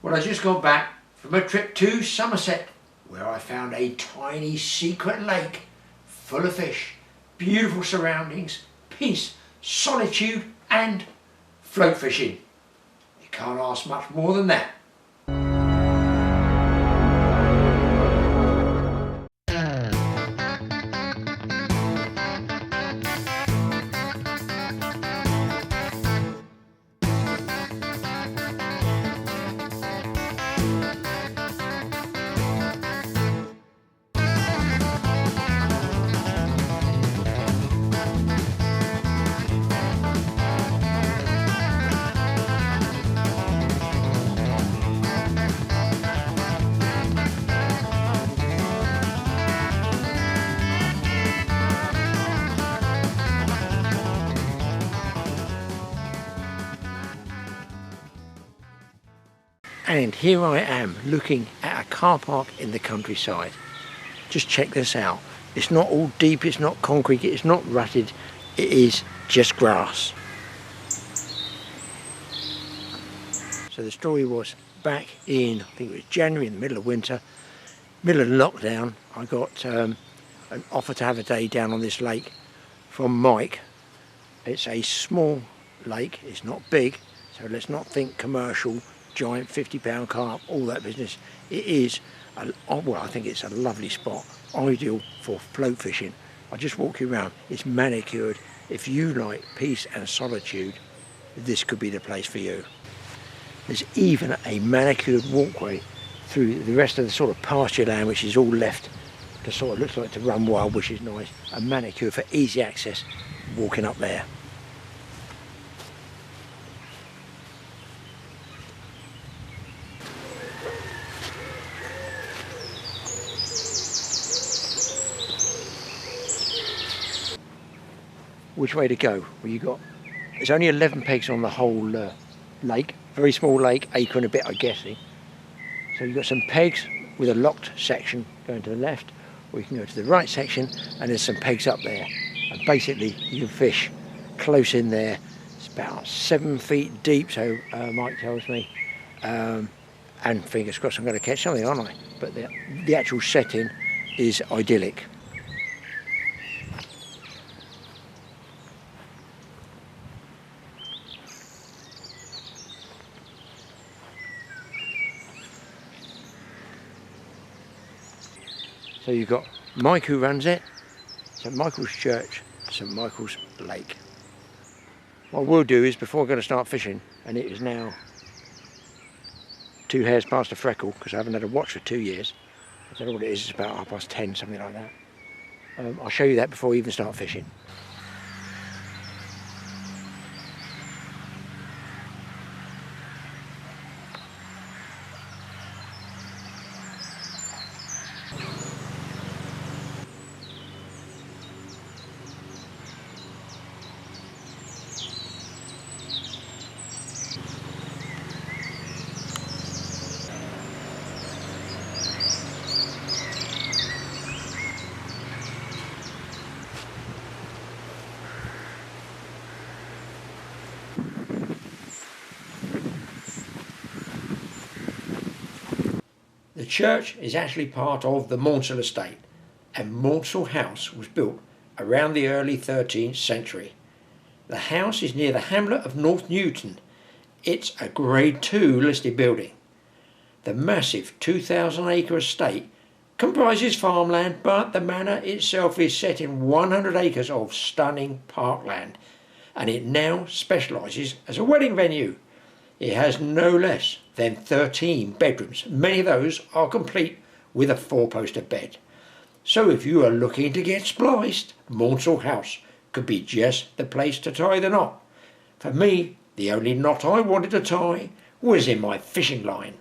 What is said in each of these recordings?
Well, I just got back from a trip to Somerset, where I found a tiny secret lake full of fish, beautiful surroundings, peace, solitude and float fishing. You can't ask much more than that. And here I am looking at a car park in the countryside. Just check this out. It's not all deep, it's not concrete, it's not rutted, it is just grass. So the story was back in, I think it was January, in the middle of winter, middle of lockdown, I got an offer to have a day down on this lake from Mike. It's a small lake, it's not big, so let's not think commercial, giant 50-pound carp, all that business. It is, well, I think it's a lovely spot, ideal for float fishing. I'll just walk you around. It's manicured. If you like peace and solitude, this could be the place for you. There's even a manicured walkway through the rest of the sort of pasture land, which is all left to sort of looks like to run wild, which is nice. A manicure for easy access walking up there. Which way to go? Well, there's only 11 pegs on the whole lake, very small lake, acre and a bit, I'm guessing. So you've got some pegs with a locked section going to the left, or you can go to the right section, and there's some pegs up there. And basically, you can fish close in there. It's about 7 feet deep, so Mike tells me. And fingers crossed, I'm going to catch something, aren't I? But the actual setting is idyllic. So you've got Mike who runs it, St Michael's Church, St Michael's Lake. What we'll do is, before I'm going to start fishing, and it is now 2 hairs past a freckle, because I haven't had a watch for 2 years. I don't know what it is, it's about 10:30, something like that. I'll show you that before we even start fishing. The church is actually part of the Maunsell estate, and Maunsell House was built around the early 13th century. The house is near the hamlet of North Newton. It's a Grade 2 listed building. The massive 2,000-acre estate comprises farmland, but the manor itself is set in 100 acres of stunning parkland, and it now specialises as a wedding venue. It has no less than 13 bedrooms. Many of those are complete with a 4-poster bed. So if you are looking to get spliced, Maunsell House could be just the place to tie the knot. For me, the only knot I wanted to tie was in my fishing line.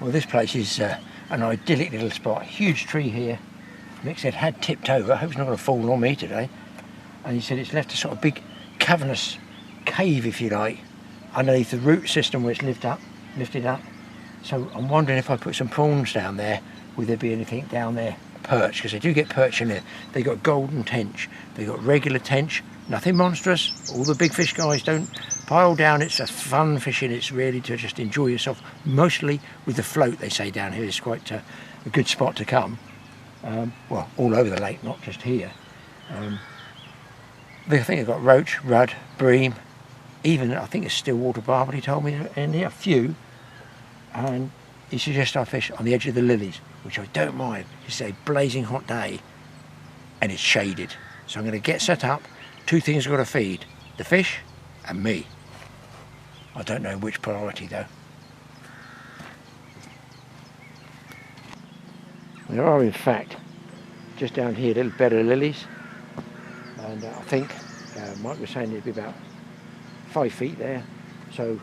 Well, this place is an idyllic little spot. Huge tree here. Mick said had tipped over. I hope it's not going to fall on me today. And he said it's left a sort of big cavernous cave, if you like, underneath the root system where it's lifted up. So I'm wondering if I put some prawns down there, would there be anything down there? Perch, because they do get perch in there. They got golden tench, they got regular tench, nothing monstrous. All the big fish guys don't pile down. It's a fun fishing. It's really to just enjoy yourself, mostly with the float. They say down here is quite a good spot to come. Well, all over the lake, not just here. I think they've got roach, rudd, bream, even I think it's stillwater barb, he told me in here, a few. And he suggests I fish on the edge of the lilies, which I don't mind. It's a blazing hot day and it's shaded. So I'm going to get set up. Two things I've got to feed, the fish and me. I don't know which priority though. There are in fact, just down here, little bed of lilies. And I think Mike was saying it'd be about 5 feet there. So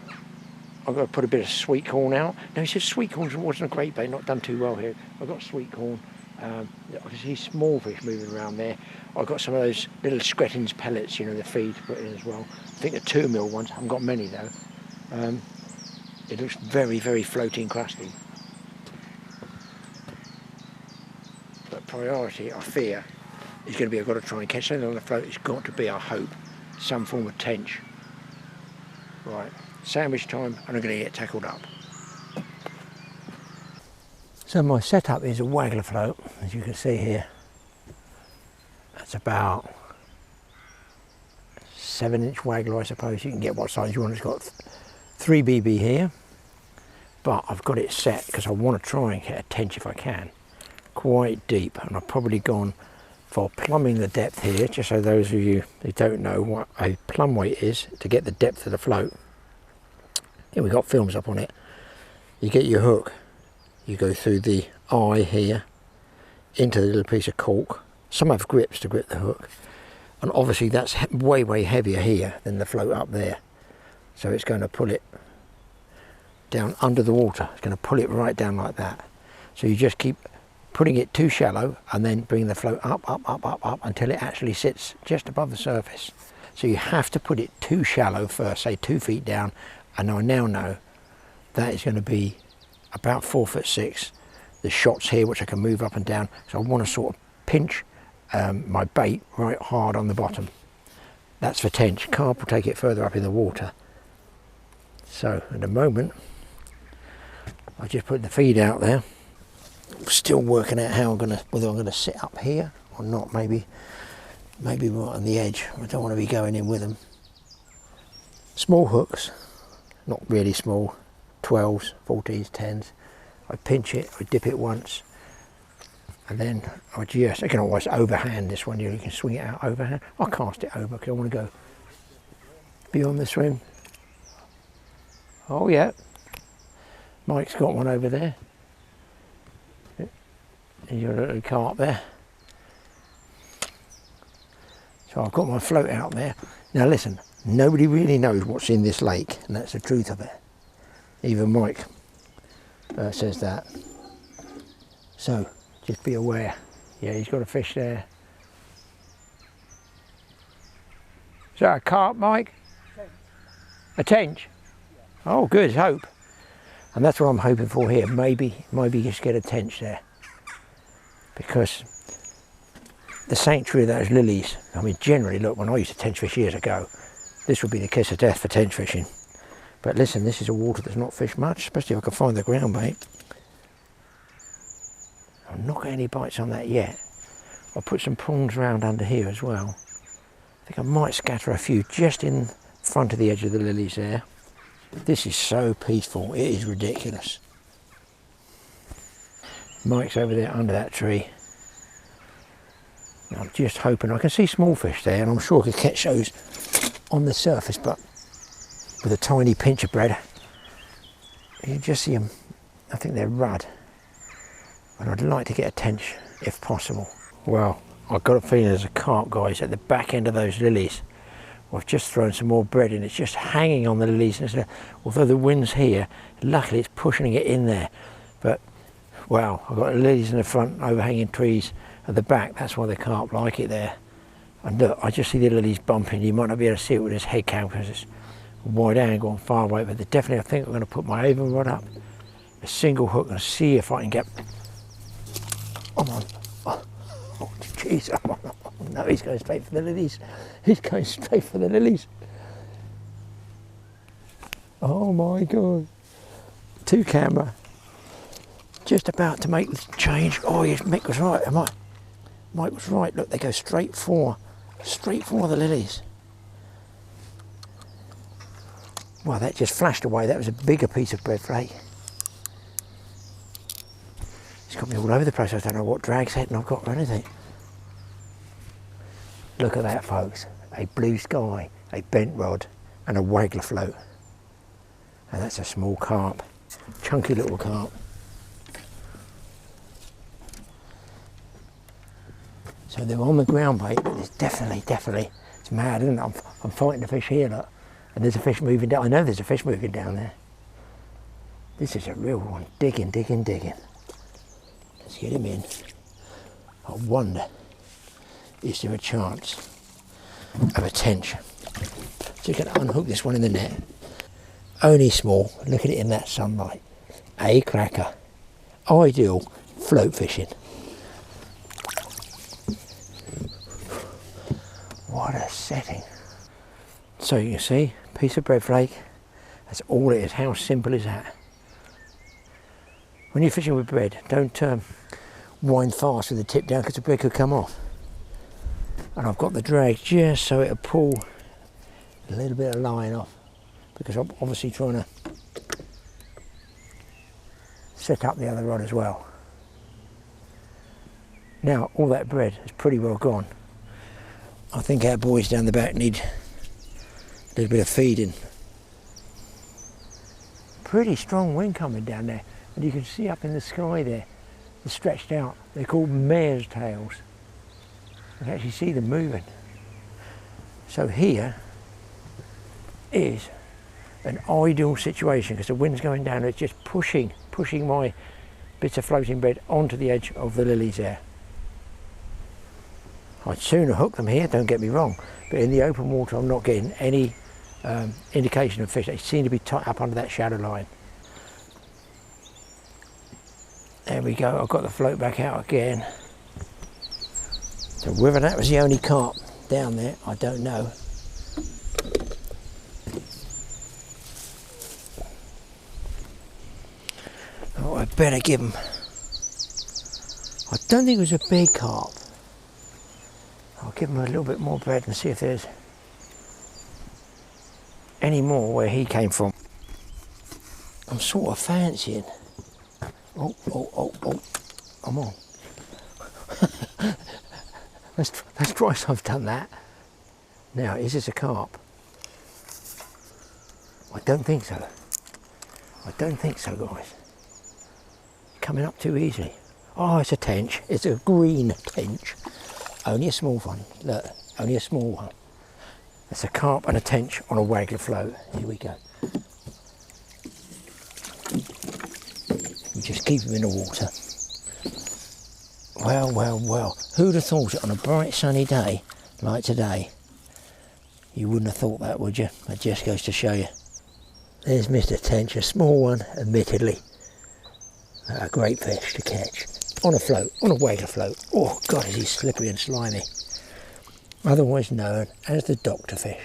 I've got to put a bit of sweet corn out. Now he said sweet corn wasn't a great bait, not done too well here. I've got sweet corn. I can see small fish moving around there. I've got some of those little Screttins pellets, you know, the feed to put in as well. I think the 2 mil ones, I haven't got many though. It looks very, very floaty and crusty. But priority, I fear, is going to be I've got to try and catch something on the float. It's got to be, I hope, some form of tench. Right, sandwich time, and I'm going to get tackled up. So my setup is a waggler float, as you can see here. That's about 7-inch waggler, I suppose. You can get what size you want. It's got 3 BB here, but I've got it set because I want to try and get a tench if I can, quite deep, and I've probably gone for plumbing the depth here, just so those of you who don't know what a plumb weight is, to get the depth of the float. Here we've got films up on it. You get your hook, you go through the eye here into the little piece of cork. Some have grips to grip the hook, and obviously that's way heavier here than the float up there, so it's going to pull it down under the water. It's going to pull it right down like that. So you just keep putting it too shallow and then bring the float up until it actually sits just above the surface. So you have to put it too shallow first, say 2 feet down, and I now know that is going to be about 4'6". There's shots here which I can move up and down, so I want to sort of pinch my bait right hard on the bottom. That's for tench. Carp will take it further up in the water. So at the moment I just put the feed out there. Still working out how whether I'm gonna sit up here or not. Maybe right on the edge. I don't want to be going in with them. Small hooks, not really small, 12s, 14s, 10s. I pinch it, I dip it once, and then I can always overhand this one. You can swing it out overhand. I'll cast it over because I want to go beyond the swim. Oh yeah, Mike's got one over there. And you've got a little carp there. So I've got my float out there. Now listen, nobody really knows what's in this lake, and that's the truth of it. Even Mike says that. So just be aware. Yeah, he's got a fish there. Is that a carp, Mike? Tench. A tench? Yeah. Oh good, hope. And that's what I'm hoping for here. Maybe just get a tench there. Because the sanctuary of those lilies, I mean generally, look, when I used to tench fish years ago, this would be the kiss of death for tench fishing. But listen, this is a water that's not fished much, especially if I can find the ground bait. I'm not getting any bites on that yet. I'll put some prawns around under here as well. I think I might scatter a few just in front of the edge of the lilies there. This is so peaceful, it is ridiculous. Mike's over there under that tree. I'm just hoping I can see small fish there, and I'm sure I could catch those on the surface, but with a tiny pinch of bread, you just see them. I think they're rudd, and I'd like to get a tench if possible. Well, I've got a feeling there's a carp, guys, at the back end of those lilies. I've just thrown some more bread in. It's just hanging on the lilies, and although the wind's here, luckily it's pushing it in there. But wow, I've got lilies in the front, overhanging trees at the back. That's why the carp like it there. And look, I just see the lilies bumping. You might not be able to see it with this head cam because it's a wide angle and far away, but definitely I think I'm going to put my Avon rod up, a single hook, and see if I can get... I'm on. Oh, jeez. Oh, no, he's going straight for the lilies. He's going straight for the lilies. Oh my God. 2 camera. Just about to make the change. Oh yes, Mick was right. Mike was right. Look, they go straight for the lilies. Well, that just flashed away. That was a bigger piece of bread flake. It's got me all over the place. I don't know what drag's head I've got or anything. Look at that, folks. A blue sky, a bent rod, and a waggler float. And that's a small carp. Chunky little carp. So they're on the ground bait, but there's definitely, it's mad, isn't it? I'm fighting the fish here, look. And there's a fish moving down. I know there's a fish moving down there. This is a real one. Digging. Let's get him in. I wonder, is there a chance of a tench? Just going to unhook this one in the net. Only small. Look at it in that sunlight. A cracker. Ideal float fishing. What a setting. So you can see, piece of bread flake, that's all it is. How simple is that? When you're fishing with bread, don't wind fast with the tip down because the bread could come off. And I've got the drag just so it'll pull a little bit of line off, because I'm obviously trying to set up the other rod as well. Now all that bread is pretty well gone. I think our boys down the back need a little bit of feeding. Pretty strong wind coming down there, and you can see up in the sky there, they're stretched out. They're called mare's tails. You can actually see them moving. So here is an ideal situation because the wind's going down. It's just pushing my bits of floating bread onto the edge of the lilies there. I'd sooner hook them here, don't get me wrong, but in the open water I'm not getting any indication of fish. They seem to be tight up under that shadow line. There we go, I've got the float back out again. So whether that was the only carp down there, I don't know. Oh, I better give him. I don't think it was a big carp. I'll give him a little bit more bread and see if there's any more where he came from. I'm sort of fancying. Oh, I'm on. That's twice I've done that. Now, is this a carp? I don't think so. I don't think so, guys. Coming up too easily. Oh, it's a tench. It's a green tench. Only a small one. Look, only a small one. It's a carp and a tench on a waggler float. Here we go. We just keep them in the water. Well. Who'd have thought it on a bright sunny day like today? You wouldn't have thought that, would you? It just goes to show you. There's Mr. Tench, a small one, admittedly. A great fish to catch. On a float, on a waggler float. Oh God, is he slippery and slimy. Otherwise known as the doctor fish.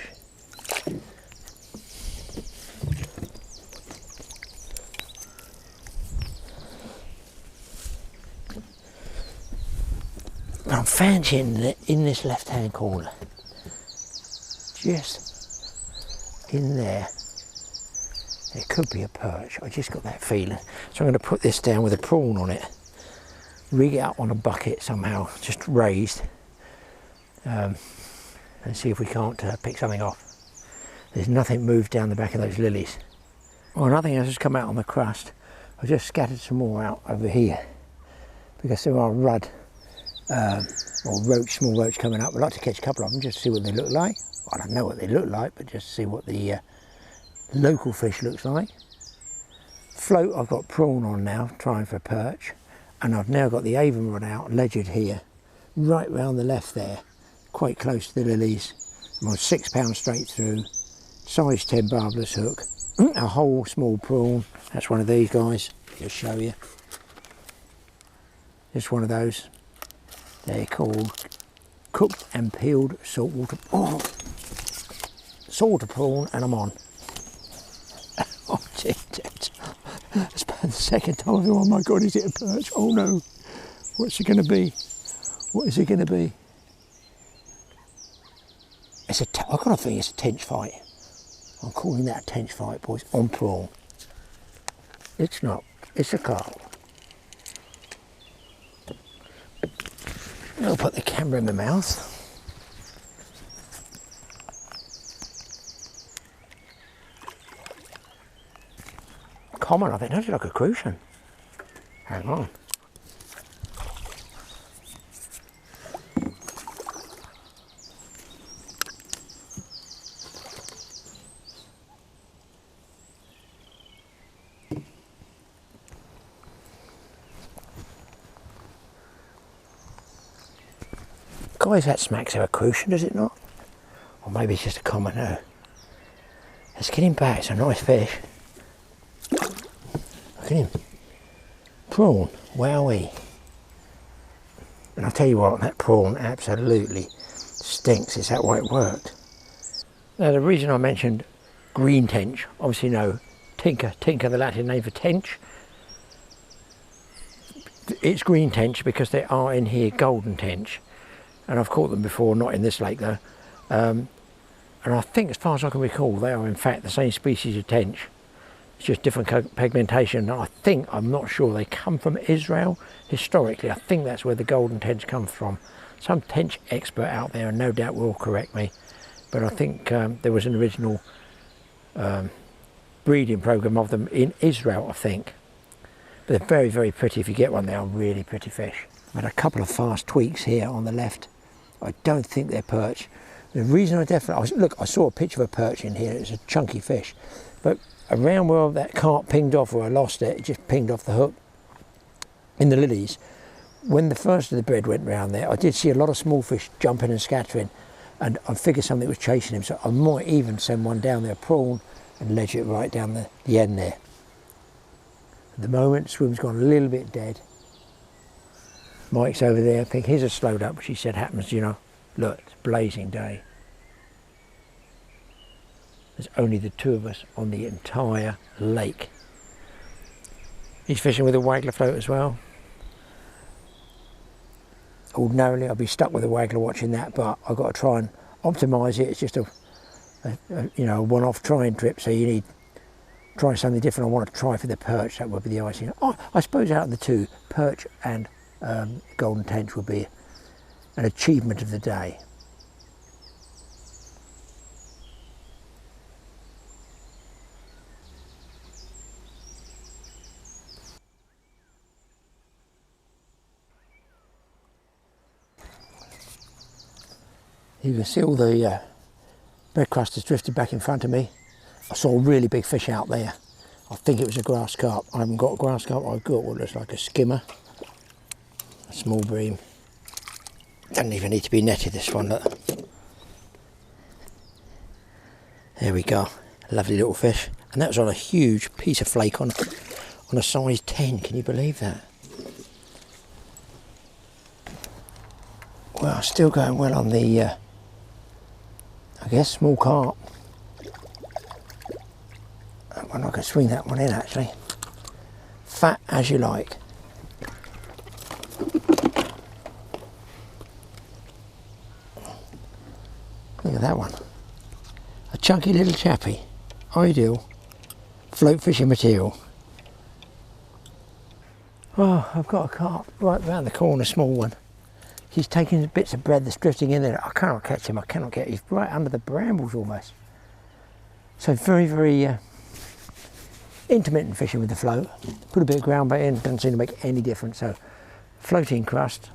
I'm fancying that in this left hand corner, just in there could be a perch. I just got that feeling. So I'm going to put this down with a prawn on it, rig it up on a bucket somehow, just raised, and see if we can't pick something off. There's nothing moved down the back of those lilies. Well, nothing else has come out on the crust. I've just scattered some more out over here because there are rudd or roach, small roach coming up. I'd like to catch a couple of them just to see what they look like. Well, I don't know what they look like, but just to see what the local fish looks like. float I've got prawn on now, trying for perch, and I've now got the Avon rod out, ledgered here, right round the left there, quite close to the lilies. I'm on £6 straight through, size 10 barbless hook, a whole small prawn. That's one of these guys, just show you. Just one of those. They're called cooked and peeled saltwater. Oh, saltwater prawn, and I'm on. Oh, it's about the second time. Oh my God, is it a perch? Oh no, what's it going to be? What is it going to be? I've got to think it's a tench fight. I'm calling that a tench fight, boys, on prawn. It's not, it's a carp. I'll put the camera in my mouth. Common, I think, that's like a crucian. Hang on. Guys, that smacks of a crucian, does it not? Or maybe it's just a common, no. Let's get him back, it's a nice fish. Look at him. Prawn, wowee. And I'll tell you what, that prawn absolutely stinks. Is that why it worked? Now the reason I mentioned green tench, obviously no, tinker, the Latin name for tench. It's green tench because there are in here golden tench. And I've caught them before, not in this lake though. And I think, as far as I can recall, they are in fact the same species of tench. It's just different pigmentation. And I'm not sure, they come from Israel historically. I think that's where the golden tench comes from. Some tench expert out there, and no doubt will correct me, but I think there was an original breeding program of them in Israel, I think. But they're very, very pretty. If you get one, they are really pretty fish. I've had a couple of fast tweaks here on the left. I don't think they're perch. The reason I saw a picture of a perch in here. It's a chunky fish, but around where that carp pinged off, where I lost it, it just pinged off the hook in the lilies. When the first of the bread went round there, I did see a lot of small fish jumping and scattering, and I figured something was chasing him, so I might even send one down there, prawn, and ledge it right down the end there. At the moment, swim's gone a little bit dead. Mike's over there, I think his are slowed up, which he said happens, you know. Look, it's blazing day. There's only the two of us on the entire lake. He's fishing with a waggler float as well. Ordinarily I'd be stuck with a waggler watching that, but I've got to try and optimise it. It's just a one-off trying trip, so you need to try something different. I want to try for the perch, that would be the icing. Oh, I suppose out of the two, perch and golden tench would be an achievement of the day. You can see all the bread crust has drifted back in front of me. I saw a really big fish out there. I think it was a grass carp. I haven't got a grass carp, I've got what looks like a skimmer. A small bream. Doesn't even need to be netted, this one, look. There we go, lovely little fish. And that was on a huge piece of flake on a size 10, can you believe that? Well, still going well on the, I guess, small carp. Well, I could swing that one in actually. Fat as you like. Look at that one. A chunky little chappy. Ideal float fishing material. Oh, I've got a carp right round the corner, small one. He's taking bits of bread that's drifting in there. I cannot catch him, I cannot get him. He's right under the brambles almost. So very, very intermittent fishing with the float. Put a bit of ground bait in, doesn't seem to make any difference. So floating crust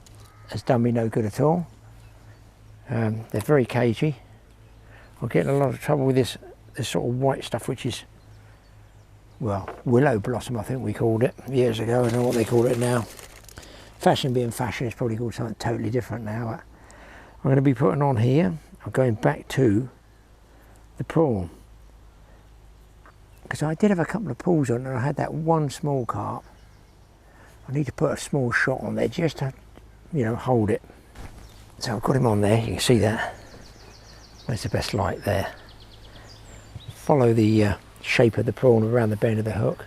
has done me no good at all. They're very cagey. I'm getting a lot of trouble with this sort of white stuff, which is well, willow blossom I think we called it years ago. I don't know what they call it now. Fashion being fashion, it's probably called something totally different now. But I'm going to be putting on here, I'm going back to the prawn. Because I did have a couple of pulls on and I had that one small carp. I need to put a small shot on there just to, you know, hold it. So I've got him on there, you can see that. That's the best light there. Follow the shape of the prawn around the bend of the hook.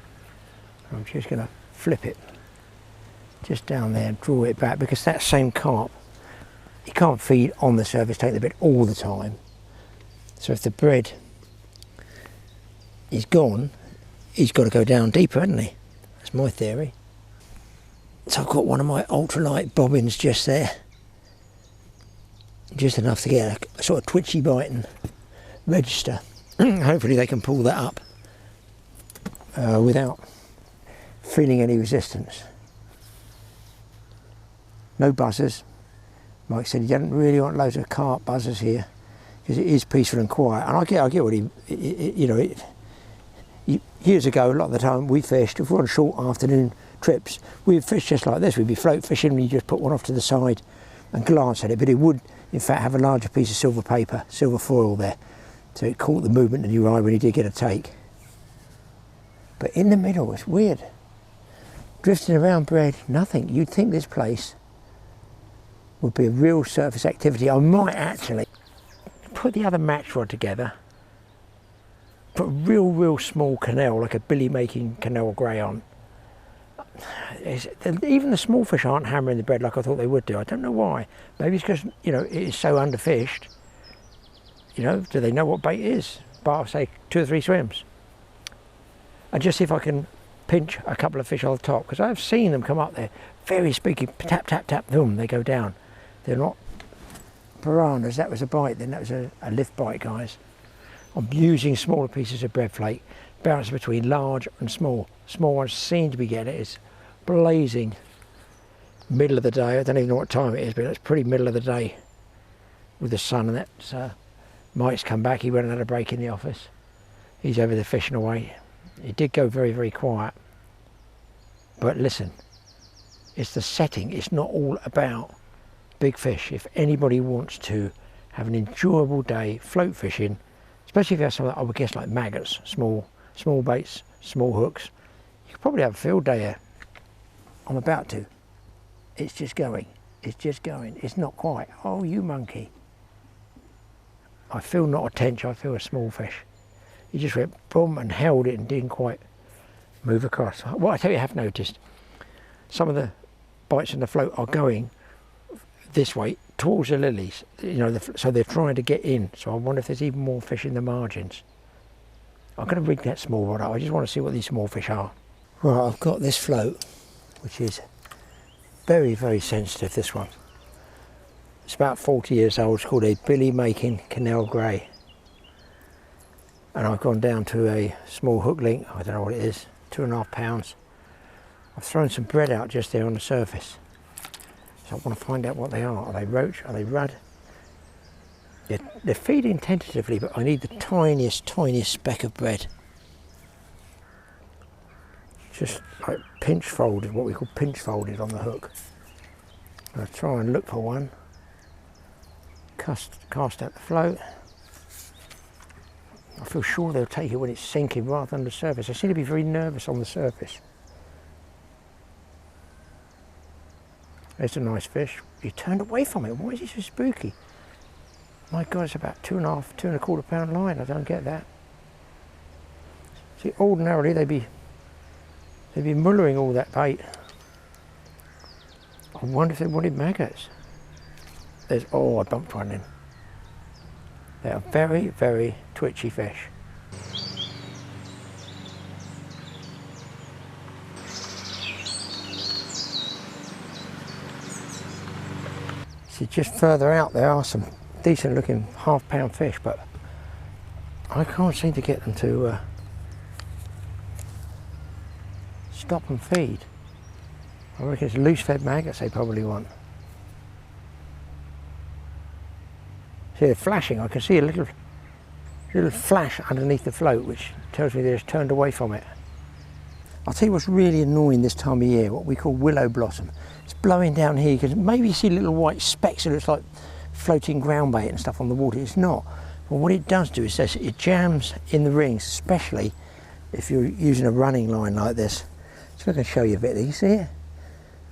I'm just going to flip it just down there and draw it back, because that same carp, you can't feed on the surface, take the bit all the time. So if the bread is gone, he's got to go down deeper, hasn't he? That's my theory. So I've got one of my ultralight bobbins just there. Just enough to get a sort of twitchy bite and register. Hopefully they can pull that up without feeling any resistance. No buzzers. Mike said he doesn't really want loads of carp buzzers here because it is peaceful and quiet. And I get what years ago, a lot of the time we fished, if we were on short afternoon trips, we'd fish just like this. We'd be float fishing and you just put one off to the side and glance at it, but it would in fact have a larger piece of silver paper, silver foil there, so it caught the movement in your eye when you did get a take. But in the middle, it's weird. Drifting around bread, nothing. You'd think this place would be a real surface activity. I might actually put the other match rod together, put a real small canal, like a billy making canal grey on. Even the small fish aren't hammering the bread like I thought they would do. I don't know why. Maybe it's because, you know, it is so underfished. You know, do they know what bait is? Bar, say, 2 or 3 swims. And just see if I can pinch a couple of fish on the top, because I've seen them come up there, very spooky, tap, tap, tap, boom, they go down. They're not piranhas. That was a bite then, that was a lift bite, guys. I'm using smaller pieces of bread flake, balance between large and small. Small ones seem to be getting it. It's blazing middle of the day. I don't even know what time it is, but it's pretty middle of the day with the sun, and that's Mike's come back. He went and had a break in the office. He's over there fishing away. It did go very quiet, but listen, it's the setting. It's not all about big fish. If anybody wants to have an enjoyable day float fishing, especially if you have something I would guess like maggots, small baits, small hooks, you could probably have a field day here. I'm about to. It's just going. It's just going. It's not quite. Oh, you monkey. I feel not a tench, I feel a small fish. He just went boom and held it and didn't quite move across. What I tell you, I have noticed, some of the bites in the float are going this way towards the lilies, you know, so they're trying to get in. So I wonder if there's even more fish in the margins. I'm going to rig that small rod up. I just want to see what these small fish are. Right, I've got this float, which is very sensitive, this one. It's about 40 years old. It's called a billy making canal grey. And I've gone down to a small hook link, I don't know what it is, 2.5 pounds. I've thrown some bread out just there on the surface. So I want to find out what they are. Are they roach? Are they rudd? They're feeding tentatively, but I need the tiniest speck of bread. Just like pinch folded, what we call pinch folded on the hook. I'll try and look for one. Cast out the float. I feel sure they'll take it when it's sinking rather than the surface. I seem to be very nervous on the surface. There's a nice fish. You turned away from it. Why is it so spooky? My God, it's about 2.25 pound line. I don't get that. See, ordinarily they'd be mullering all that bait. I wonder if they wanted maggots. Oh, I bumped one in. They are very twitchy fish. See, just further out there are some decent looking half-pound fish, but I can't seem to get them to stop and feed. I reckon it's loose-fed maggots they probably want. See, they're flashing. I can see a little flash underneath the float, which tells me they're just turned away from it. I'll tell you what's really annoying this time of year, what we call willow blossom. It's blowing down here, because maybe you see little white specks that looks like floating ground bait and stuff on the water. It's not. But what it does do is it jams in the rings, especially if you're using a running line like this. So I can show you a bit. You see it?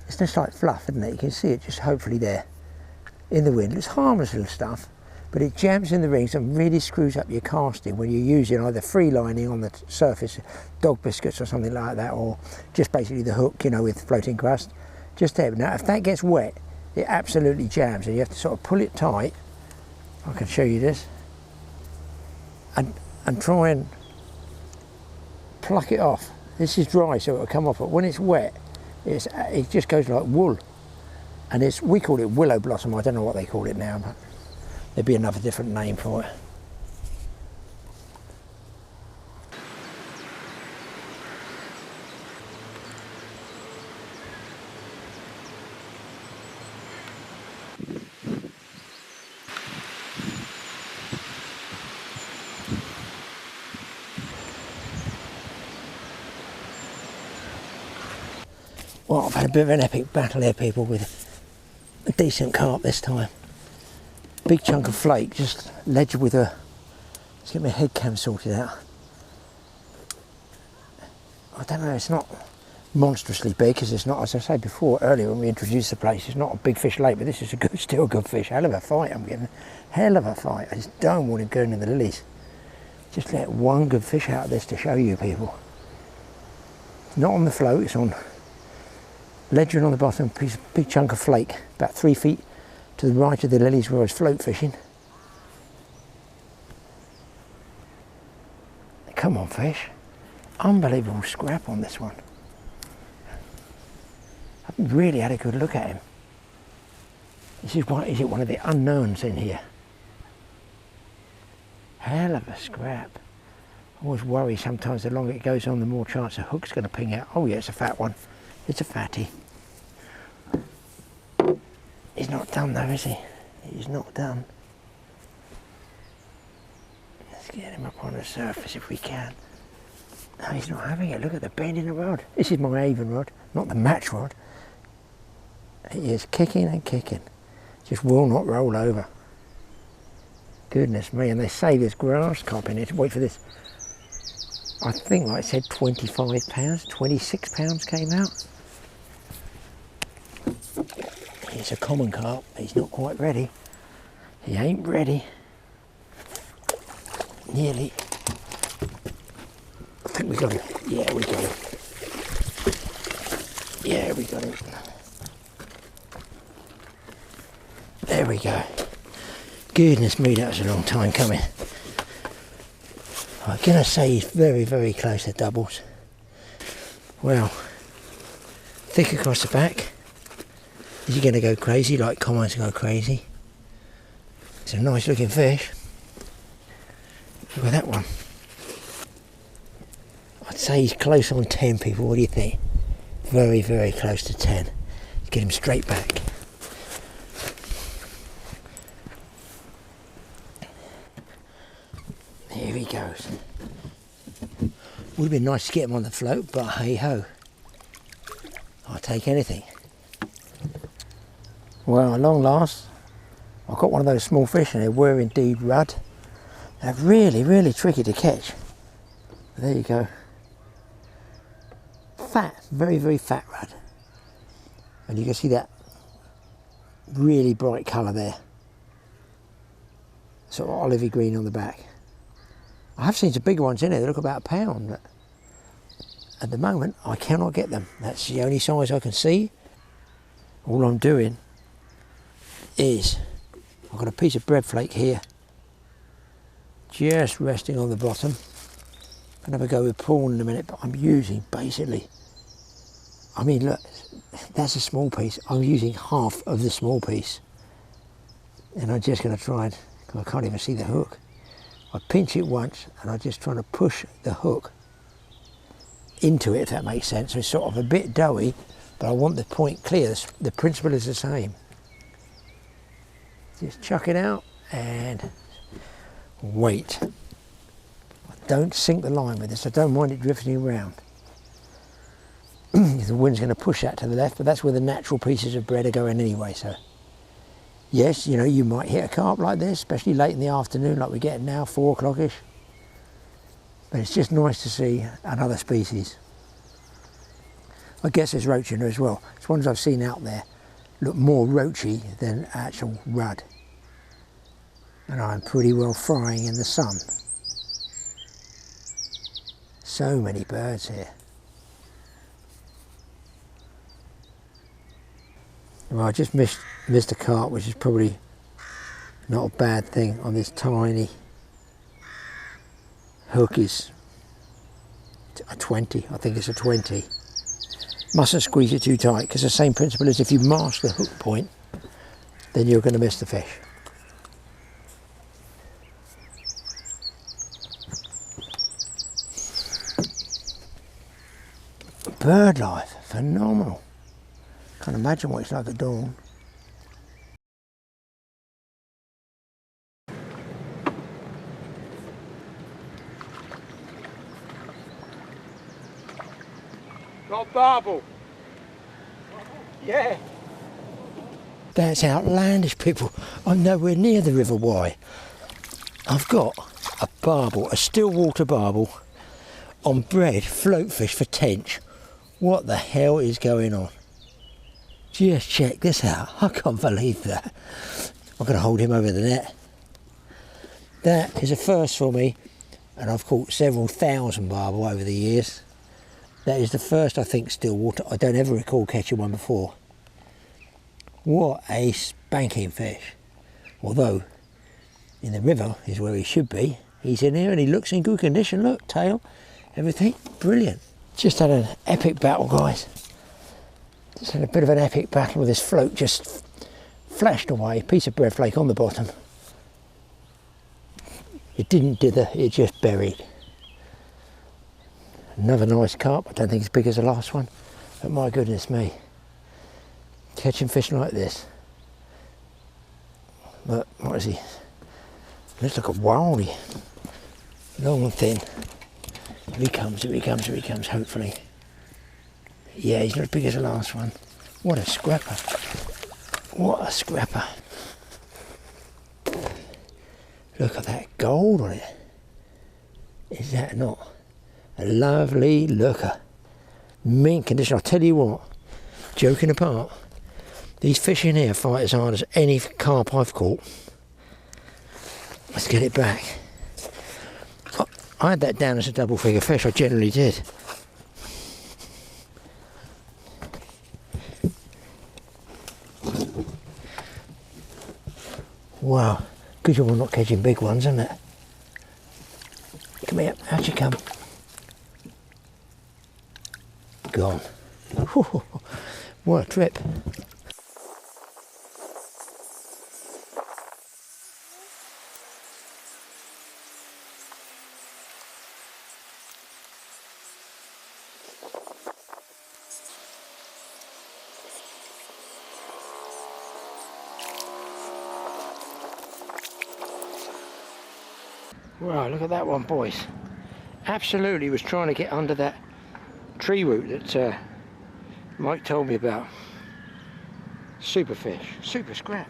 It's just like fluff, isn't it? You can see it just hopefully there in the wind. It's harmless little stuff, but it jams in the rings and really screws up your casting when you're using either free lining on the surface, dog biscuits or something like that, or just basically the hook, you know, with floating crust. Just there. Now, if that gets wet, it absolutely jams, and you have to sort of pull it tight. I can show you this, and try and pluck it off. This is dry, so it'll come off, but when it's wet, it just goes like wool. And we call it willow blossom. I don't know what they call it now, but there'd be another different name for it. Well, I've had a bit of an epic battle here, people, with a decent carp this time. Big chunk of flake, just ledger with a... Let's get my head cam sorted out. I don't know, it's not monstrously big, because it's not, as I said before, earlier when we introduced the place, it's not a big fish lake, but this is still a good fish. Hell of a fight I'm getting. Hell of a fight. I just don't want him going in the lilies. Just let one good fish out of this to show you, people. It's not on the float, it's on... ledgering on the bottom, big chunk of flake, about 3 feet to the right of the lilies where I was float fishing. Come on, fish. Unbelievable scrap on this one. I haven't really had a good look at him. Is it one of the unknowns in here? Hell of a scrap. I always worry sometimes the longer it goes on, the more chance a hook's going to ping out. Oh yeah, it's a fat one. It's a fatty. He's not done though, is he? He's not done. Let's get him up on the surface if we can. No, he's not having it. Look at the bend in the rod. This is my Avon rod, not the match rod. He is kicking and kicking. Just will not roll over. Goodness me, and they say there's grass carp in it. Wait for this. I think, like I said, 25 pounds, 26 pounds came out. It's a common carp. He's not quite ready. He ain't ready. Nearly. I think we got him. Yeah, we got him. Yeah, we got him. There we go. Goodness me, that was a long time coming. I'm going to say he's very, very close to doubles. Well, thick across the back. Is he going to go crazy like commons go crazy? It's a nice looking fish. Look at that one. I'd say he's close on 10, people. What do you think? Very, very close to 10. Let's get him straight back. Here he goes. Would have been nice to get him on the float, but hey ho. I'll take anything. Well, at long last, I've got one of those small fish, and they were indeed rudd. They're really, really tricky to catch. But there you go. Fat, very, very fat rudd. And you can see that really bright colour there. Sort of olivey green on the back. I have seen some bigger ones in there, they look about a pound, but at the moment I cannot get them. That's the only size I can see. All I'm doing is, I've got a piece of bread flake here, just resting on the bottom. I'll have a go with prawn in a minute, but I'm using basically, I mean look, that's a small piece, I'm using half of the small piece. And I'm just going to try and, I can't even see the hook. I pinch it once and I just try to push the hook into it, if that makes sense. So it's sort of a bit doughy, but I want the point clear. The principle is the same. Just chuck it out and wait. Don't sink the line with this. I don't mind it drifting around. The wind's going to push that to the left, but that's where the natural pieces of bread are going anyway. So yes, you know, you might hit a carp like this, especially late in the afternoon like we're getting now, 4 o'clock-ish. But it's just nice to see another species. I guess there's roach in there as well. It's ones I've seen out there look more roachy than actual rudd. And I'm pretty well frying in the sun. So many birds here. Well, I just missed a carp, which is probably not a bad thing on this tiny hook. Is a 20, I think it's a 20. Mustn't squeeze it too tight, because the same principle is if you mask the hook point, then you're going to miss the fish. Bird life, phenomenal. Can't imagine what it's like at dawn. Got barbel. Yeah. That's outlandish, people. I'm nowhere near the River Wye. I've got a barbel, a still water barbel, on bread, float fish for tench. What the hell is going on? Just check this out. I can't believe that. I'm going to hold him over the net. That is a first for me, and I've caught several thousand barbel over the years. That is the first, I think, still water. I don't ever recall catching one before. What a spanking fish. Although, in the river is where he should be. He's in here and he looks in good condition. Look, tail, everything, brilliant. Just had an epic battle, guys. Just had a bit of an epic battle with this float, just flashed away, piece of bread flake on the bottom. It didn't dither, it just buried. Another nice carp. I don't think it's as big as the last one, but my goodness me, catching fish like this. But what is he? Looks like a wildie, long and thin. Here he comes, here he comes, here he comes, hopefully. Yeah, he's not as big as the last one. What a scrapper. What a scrapper. Look at that gold on it. Is that not a lovely looker? Mint condition. I'll tell you what, joking apart, these fish in here fight as hard as any carp I've caught. Let's get it back. I had that down as a double figure fish, I generally did. Wow, good job I'm not catching big ones, isn't it? Come here, how'd you come? Gone. What a trip. Wow, look at that one, boys. Absolutely was trying to get under that tree root that Mike told me about. Super fish, super scrap.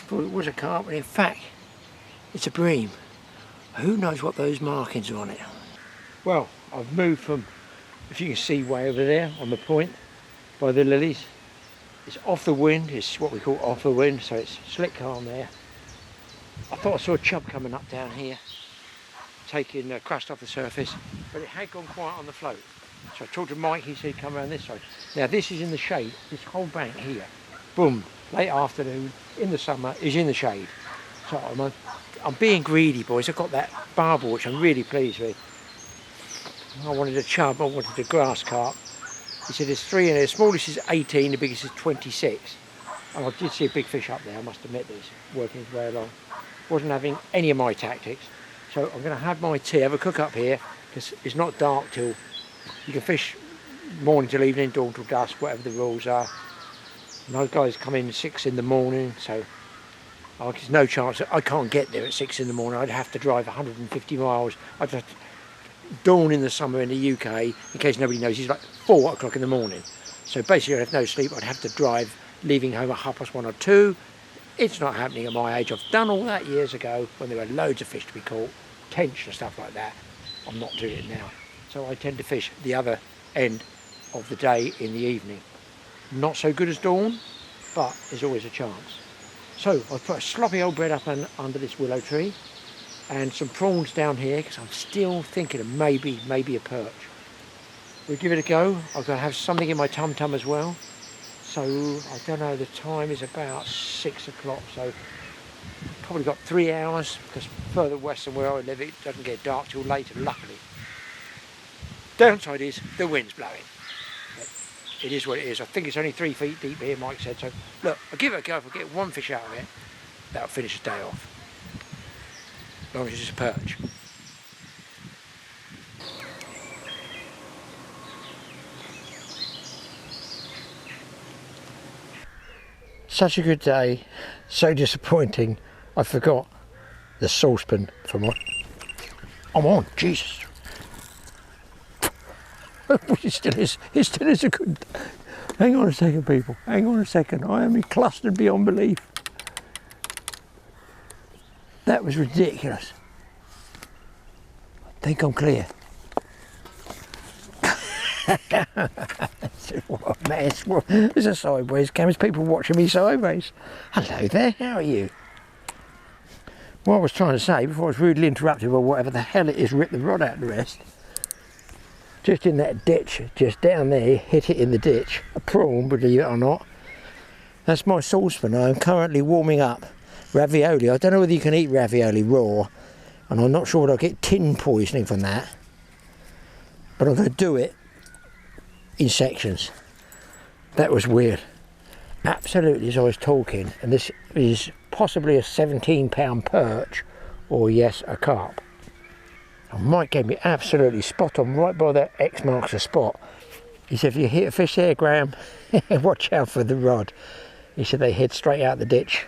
Thought it was a carp, but in fact it's a bream. Who knows what those markings are on it? Well, I've moved from, if you can see way over there on the point by the lilies, it's off the wind. It's what we call off the wind, so it's slick calm there. I thought I saw a chub coming up down here. taking crust off the surface, but it had gone quiet on the float. So I talked to Mike, he said come around this side. Now this is in the shade, this whole bank here, boom, late afternoon, in the summer, is in the shade. So I'm being greedy, boys. I've got that barbel, which I'm really pleased with. I wanted a chub, I wanted a grass carp. He said there's 3 in there, the smallest is 18, the biggest is 26. And I did see a big fish up there, I must admit, that's working his way along. Wasn't having any of my tactics. So I'm going to have my tea, have a cook up here, because it's not dark till, you can fish morning till evening, dawn till dusk, whatever the rules are. And those guys come in 6 in the morning, so there's no chance that I can't get there at 6 in the morning. I'd have to drive 150 miles. I'd have to, dawn in the summer in the UK, in case nobody knows, it's like 4 o'clock in the morning. So basically I'd have no sleep. I'd have to drive, leaving home at 1:30 or 2. It's not happening at my age. I've done all that years ago when there were loads of fish to be caught, tench and stuff like that. I'm not doing it now. So I tend to fish the other end of the day in the evening. Not so good as dawn, but there's always a chance. So I've put a sloppy old bread up under this willow tree and some prawns down here because I'm still thinking of maybe a perch. We'll give it a go. I'm going to have something in my tum-tum as well. So I don't know, the time is about 6 o'clock, so probably got 3 hours because further west than where I live it doesn't get dark till later, luckily. Downside is the wind's blowing. But it is what it is. I think it's only 3 feet deep here, Mike said. So look, I'll give it a go. If I get 1 fish out of it, that'll finish the day off. As long as it's a perch. Such a good day, so disappointing. I forgot the saucepan for my... I'm on, Jesus. It still is a good day. Hang on a second, people. Hang on a second. I am clustered beyond belief. That was ridiculous. I think I'm clear. What a mess. There's a sideways camera. There's people watching me sideways. Hello there, how are you? What I was trying to say before I was rudely interrupted by whatever the hell it is ripped the rod out of the rest. Just in that ditch, just down there, hit it in the ditch. A prawn, believe it or not. That's my saucepan. I am currently warming up ravioli. I don't know whether you can eat ravioli raw, and I'm not sure whether I'll get tin poisoning from that. But I'm going to do it in sections. That was weird. Absolutely, as I was talking, and this is possibly a 17-pound perch, or yes, a carp. And Mike gave me absolutely spot on, right by that X marks the spot. He said, if you hit a fish there, Graeme, watch out for the rod. He said they head straight out the ditch.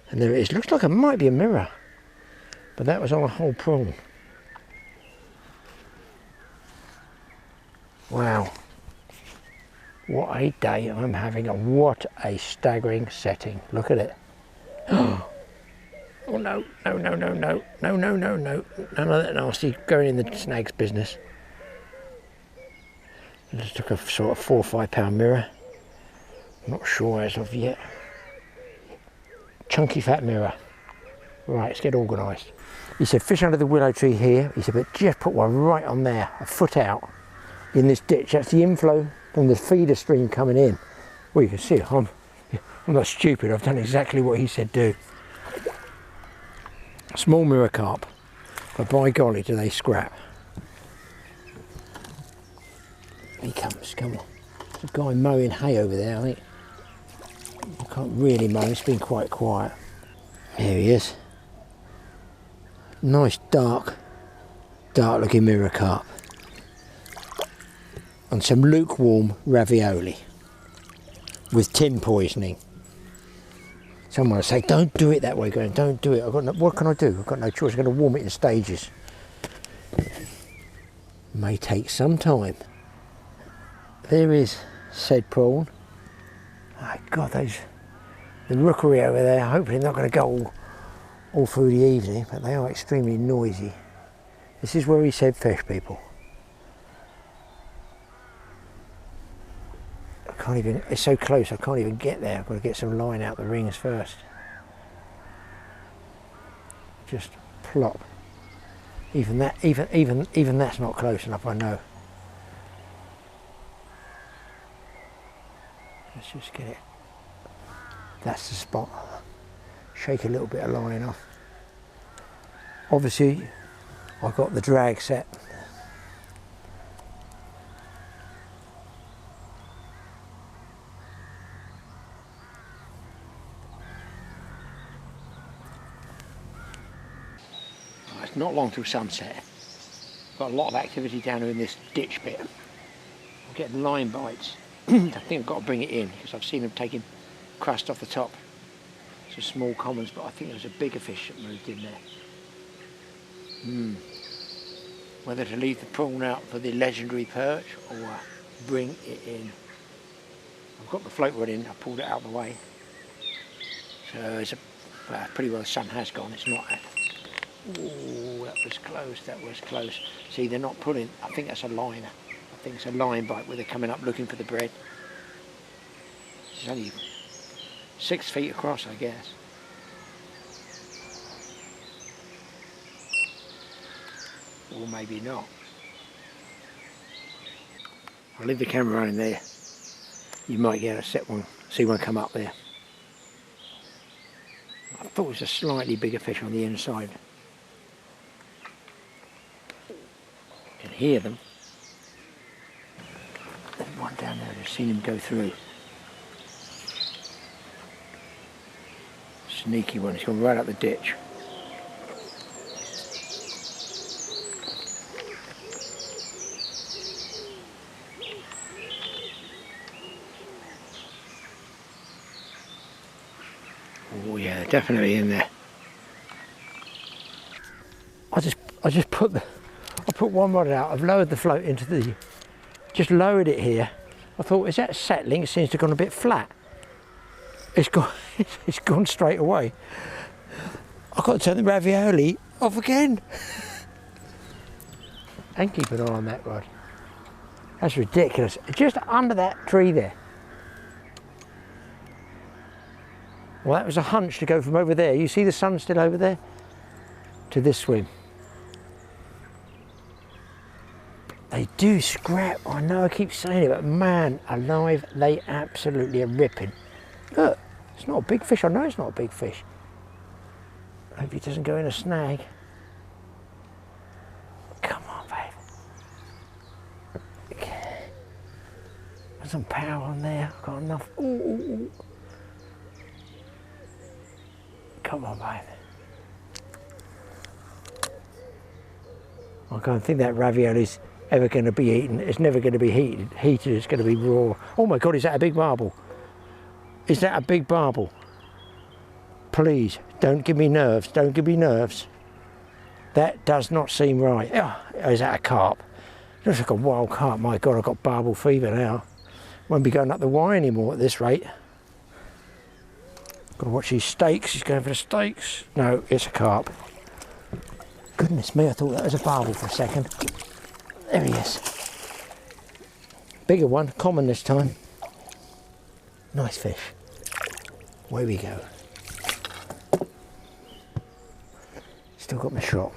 And there it is. Looks like it might be a mirror. But that was on a whole prawn. Wow. What a day I'm having, and what a staggering setting. Look at it. Oh no, no, no, no, no, no, no, no, no, none of that nasty going in the snags business. I just took a sort of 4 or 5 pound mirror. Not sure as of yet. Chunky fat mirror. Right, let's get organised. He said fish under the willow tree here. He said, but just put one right on there, a foot out in this ditch. That's the inflow from the feeder stream coming in. Well, you can see I'm not stupid. I've done exactly what he said do. Small mirror carp, but by golly do they scrap. He comes, come on. There's a guy mowing hay over there, I think. I can't really mow, it's been quite quiet. There he is. Nice dark looking mirror carp. And some lukewarm ravioli with tin poisoning. Someone will say, don't do it that way, Graeme, don't do it. What can I do? I've got no choice, I'm going to warm it in stages. May take some time. There is said prawn. Oh God, the rookery over there, hopefully not going to go all through the evening, but they are extremely noisy. This is where he said fish, people. I can't even, it's so close I can't even get there. I've got to get some line out the rings first. Just plop. Even that's not close enough, I know. Let's just get it. That's the spot. Shake a little bit of line off. Obviously, I've got the drag set. It's not long till sunset. Got a lot of activity down here in this ditch bit. I'm getting line bites. I think I've got to bring it in because I've seen them taking crust off the top. Some small commons, but I think there was a bigger fish that moved in there. Whether to leave the prawn out for the legendary perch or bring it in. I've got the float rod in, I pulled it out of the way. So it's pretty well the sun has gone, it's not at. Oh, that was close, that was close. See, they're not pulling, I think that's a liner. I think it's a line bite where they're coming up looking for the bread. It's only 6 feet across, I guess. Or maybe not. I'll leave the camera running there. You might get a set one, see one come up there. I thought it was a slightly bigger fish on the inside. You can hear them. There's one down there, I've seen him go through. Sneaky one, he's gone right up the ditch. Oh yeah, definitely in there. I just put one rod out. I've lowered the float into the, just lowered it here. I thought, is that settling? It seems to have gone a bit flat. It's gone, it's gone straight away. I've got to turn the ravioli off again. And keep an eye on that rod. That's ridiculous. Just under that tree there. Well, that was a hunch to go from over there. You see the sun still over there? To this swim. They do scrap. I know I keep saying it, but man alive, they absolutely are ripping. Look, it's not a big fish. I know it's not a big fish. I hope he doesn't go in a snag. Come on, babe. Okay. There's some power on there. I've got enough. Ooh, ooh, ooh. Come on, babe. I can't think that ravioli's ever going to be eaten. It's never going to be heated. It's going to be raw. Oh my God, is that a big barbel? Is that a big barbel? Please, don't give me nerves. Don't give me nerves. That does not seem right. Oh, is that a carp? Looks like a wild carp. My God, I've got barbel fever now. Won't be going up the Y anymore at this rate. Got to watch these steaks. He's going for the steaks. No, it's a carp. Goodness me, I thought that was a barbel for a second. There he is. Bigger one, common this time. Nice fish. Away we go. Still got my shot.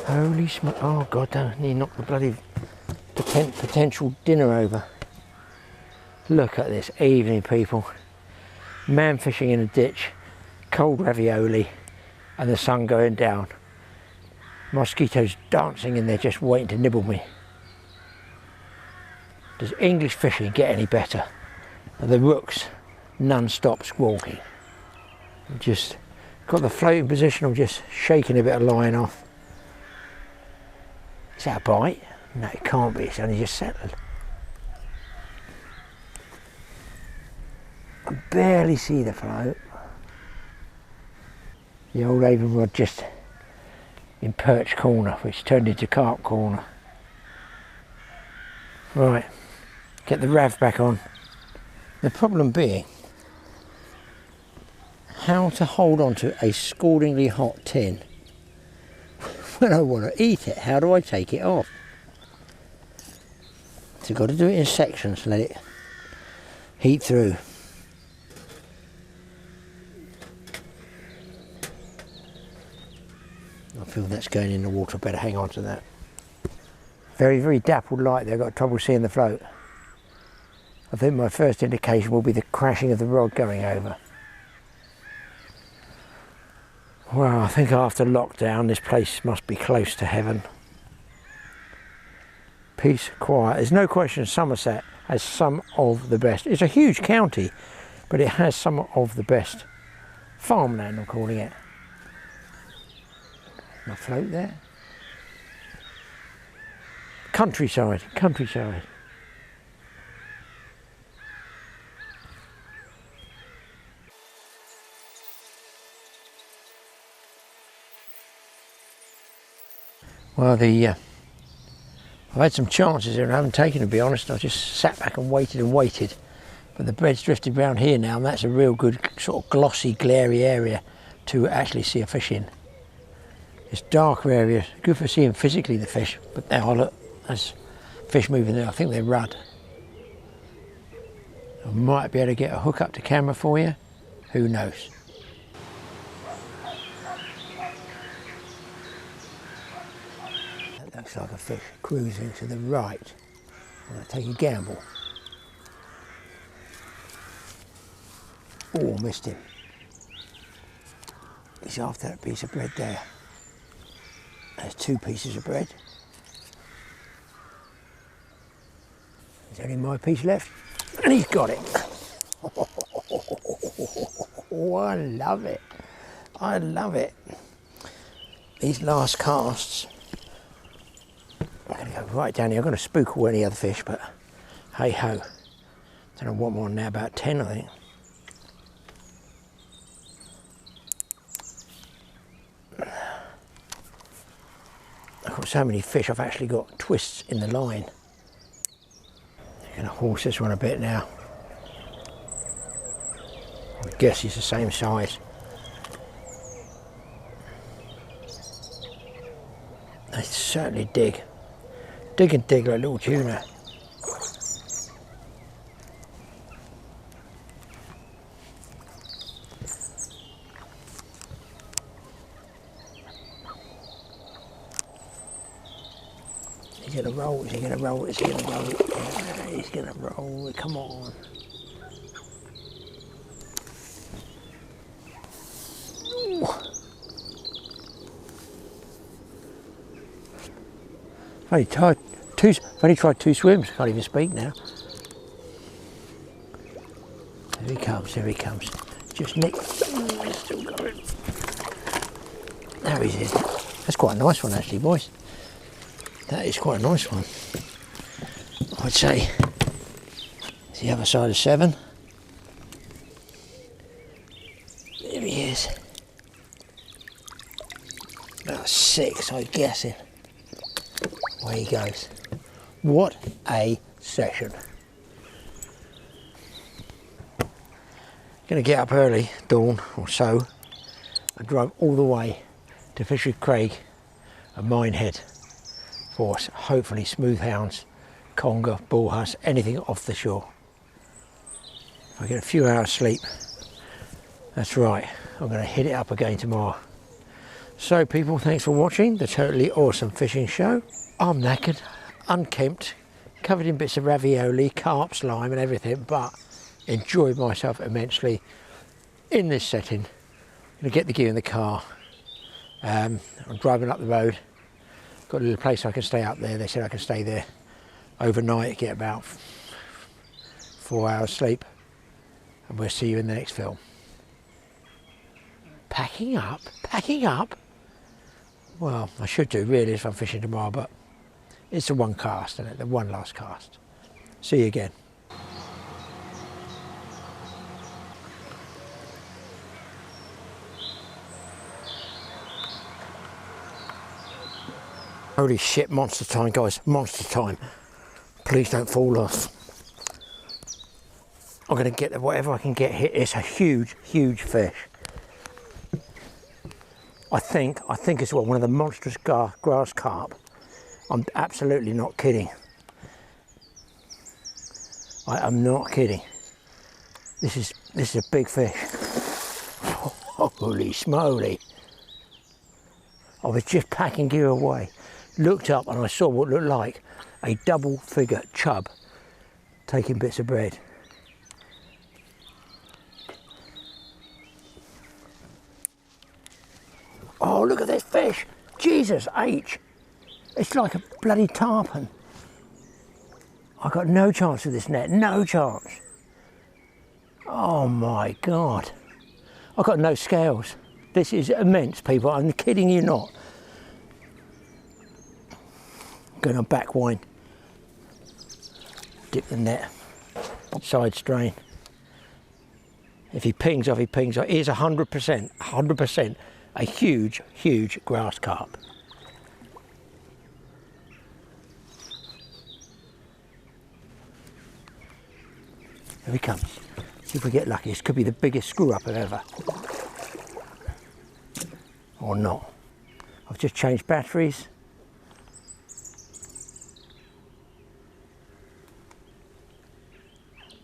Holy smoke. Oh God, don't need to knock the bloody potential dinner over. Look at this evening, people. Man fishing in a ditch, cold ravioli, and the sun going down. Mosquitoes dancing in there just waiting to nibble me. Does English fishing get any better? And the rooks non-stop squawking. Just got the floating position, I'm just shaking a bit of line off. Is that a bite? No, it can't be, it's only just settled. I barely see the float. The old haven rod just in perch corner, which turned into carp corner. Right, get the rav back on. The problem being how to hold on to a scaldingly hot tin when I want to eat it. How do I take it off? So I've got to do it in sections, let it heat through. feel that's going in the water. Better hang on to that. Very, very dappled light there. I've got trouble seeing the float. I think my first indication will be the crashing of the rod going over. Well, I think after lockdown this place must be close to heaven. Peace, quiet. There's no question Somerset has some of the best. It's a huge county, but it has some of the best farmland, I'm calling it. My float there. Countryside, countryside. Well, I've had some chances here and I haven't taken, to be honest. I just sat back and waited. But the bread's drifted around here now, and that's a real good sort of glossy, glary area to actually see a fish in. It's darker area, good for seeing physically the fish. But now look, there's fish moving there. I think they're rudd. I might be able to get a hook up to camera for you. Who knows? That looks like a fish cruising to the right. I'm going to take a gamble. Oh, missed him. He's after that piece of bread there. There's 2 pieces of bread. There's only my piece left, and he's got it. Oh, I love it. I love it. These last casts, I'm going to go right down here. I'm going to spook all any other fish, but hey ho. Don't know what I'm on now, about 10 I think. I've got so many fish, I've actually got twists in the line. I'm going to horse this one a bit now. I guess he's the same size. They certainly dig. Dig and dig like a little tuna. Is he going to roll? Is he going to roll? Is he going to roll? Yeah, he's going to roll. Come on. I've only tried 2 swims. Can't even speak now. Here he comes. Here he comes. Just nick. Still going. There he is. That's quite a nice one, actually, boys. That is quite a nice one. I'd say it's the other side of 7. There he is. About 6, I'm guessing. Away he goes. What a session. Gonna get up early, dawn or so, and drive all the way to fish with Craig and Minehead for hopefully smooth hounds, conger, bullhuss, anything off the shore. If I get a few hours sleep, that's right, I'm going to hit it up again tomorrow. So people, thanks for watching the totally awesome fishing show. I'm knackered, unkempt, covered in bits of ravioli, carp, slime and everything, but enjoyed myself immensely in this setting. I'm going to get the gear in the car. I'm driving up the road. Got a little place I can stay up there. They said I can stay there overnight, get about 4 hours sleep, and we'll see you in the next film. Packing up? Packing up? Well, I should do really if I'm fishing tomorrow, but it's the one cast, isn't it? The one last cast. See you again. Holy shit, monster time, guys, monster time. Please don't fall off. I'm going to get whatever I can get hit. It's a huge, huge fish. I think it's one of the monstrous grass carp. I'm absolutely not kidding. I am not kidding. This is a big fish. Holy smoly. I was just packing gear away, looked up and I saw what looked like a double figure chub taking bits of bread. Oh, look at this fish! Jesus H! It's like a bloody tarpon. I got no chance with this net, no chance. Oh my God. I've got no scales. This is immense, people, I'm kidding you not. Going on back wind. Dip the net, side strain. If he pings off, he pings off. It is 100%, a huge, huge grass carp. Here he comes. See if we get lucky. This could be the biggest screw up of ever. Or not. I've just changed batteries.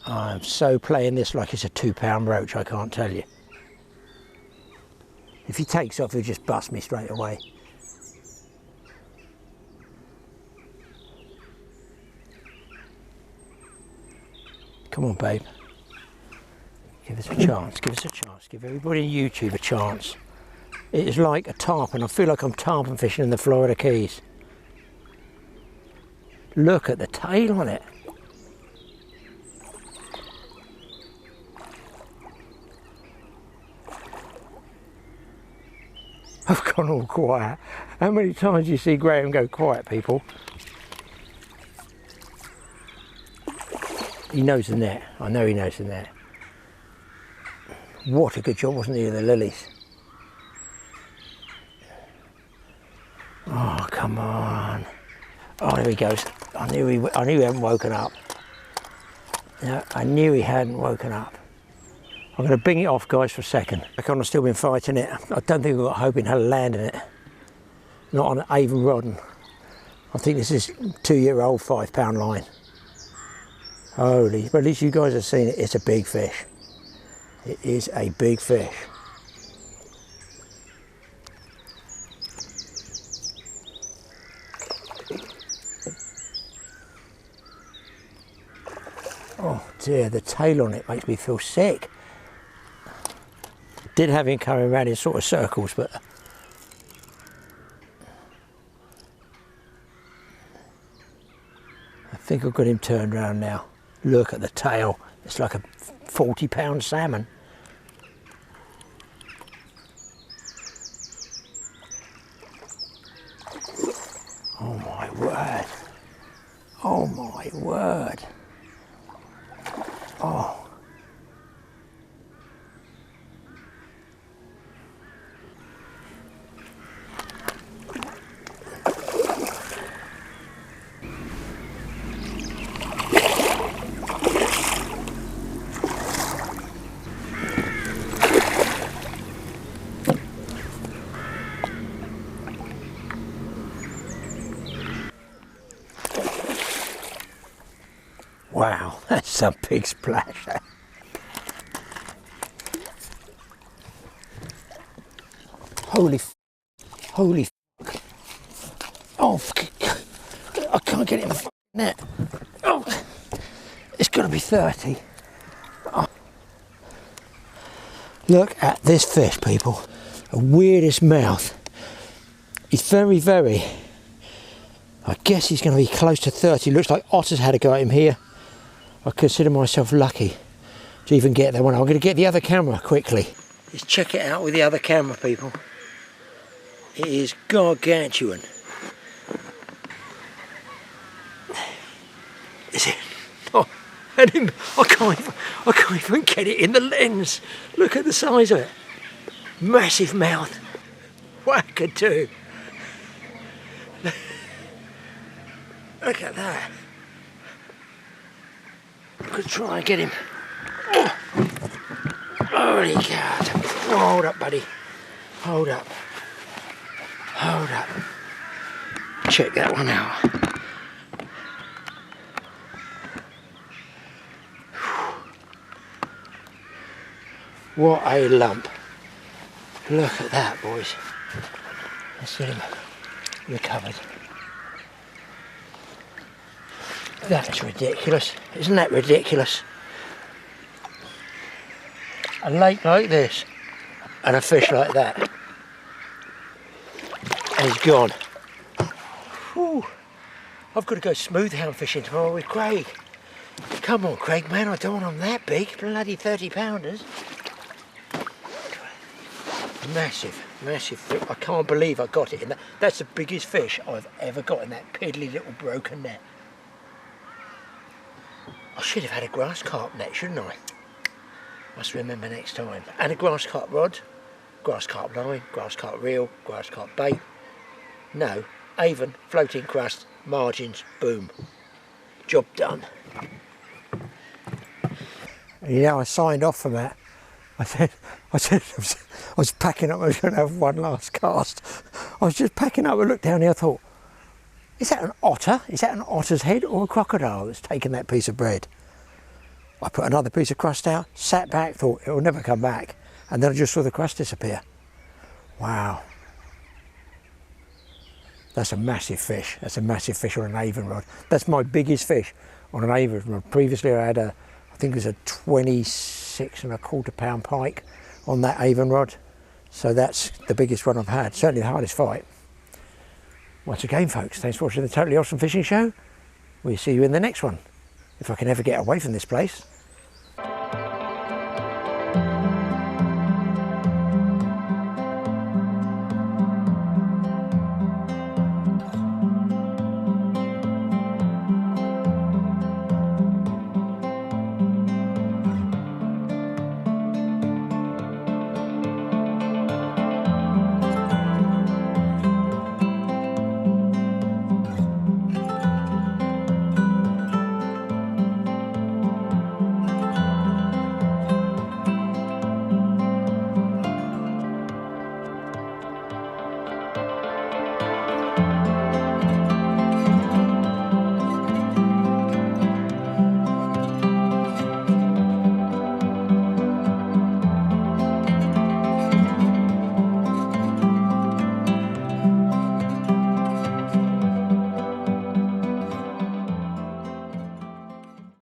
I'm so playing this like it's a £2 roach, I can't tell you. If he takes off, he'll just bust me straight away. Come on, babe. Give us a chance, give us a chance. Give everybody on YouTube a chance. It is like a tarpon. I feel like I'm tarpon fishing in the Florida Keys. Look at the tail on it. I've gone all quiet. How many times do you see Graeme go quiet, people? He knows the net. I know he knows the net. What a good job, wasn't he, of the lilies? Oh, come on. Oh, there he goes. I knew he hadn't woken up. No, I knew he hadn't woken up. I'm going to bing it off, guys, for a second. I can't have still been fighting it. I don't think I've got hope in how to land in it. Not on an Avon rod. I think this is 2-year-old £5 line. Holy, but at least you guys have seen it. It's a big fish. It is a big fish. Oh dear, the tail on it makes me feel sick. Did have him coming around in sort of circles, but I think I've got him turned around now. Look at the tail. It's like a £40 salmon. Oh my word. Oh my word. Oh. Wow, that's a big splash. Holy holy oh, I can't get it in the net. Oh, it's got to be 30. Oh. Look at this fish, people. The weirdest mouth. He's very, very, I guess he's going to be close to 30. Looks like otters had a go at him here. I consider myself lucky to even get that one. I'm going to get the other camera quickly. Let's check it out with the other camera, people. It is gargantuan. Is it? Oh, I can't even get it in the lens. Look at the size of it. Massive mouth. Wackadoo. Look at that. I'm going to try and get him. Oh. Holy God. Oh, hold up, buddy. Hold up. Hold up. Check that one out. What a lump. Look at that, boys. Let's get him recovered. That's ridiculous. Isn't that ridiculous? A lake like this and a fish like that. And he's gone. Whew. I've got to go smooth hound fishing tomorrow with Craig. Come on, Craig, man, I don't want them that big. Bloody 30-pounders. Massive, massive fish. I can't believe I got it in that. That's the biggest fish I've ever got in that piddly little broken net. I should have had a grass carp net, shouldn't I? Must remember next time. And a grass carp rod, grass carp line, grass carp reel, grass carp bait. No, Avon, floating crust, margins, boom. Job done. You know, I signed off from that. I said I was packing up, I was going to have one last cast. I was just packing up, I looked down here, I thought, is that an otter? Is that an otter's head or a crocodile that's taken that piece of bread? I put another piece of crust out, sat back, thought it will never come back. And then I just saw the crust disappear. Wow. That's a massive fish. That's a massive fish on an Avon rod. That's my biggest fish on an Avon rod. Previously I had I think it was a 26.25 pound pike on that Avon rod. So that's the biggest one I've had. Certainly the hardest fight. Once again, folks, thanks for watching the Totally Awesome Fishing Show. We'll see you in the next one, if I can ever get away from this place.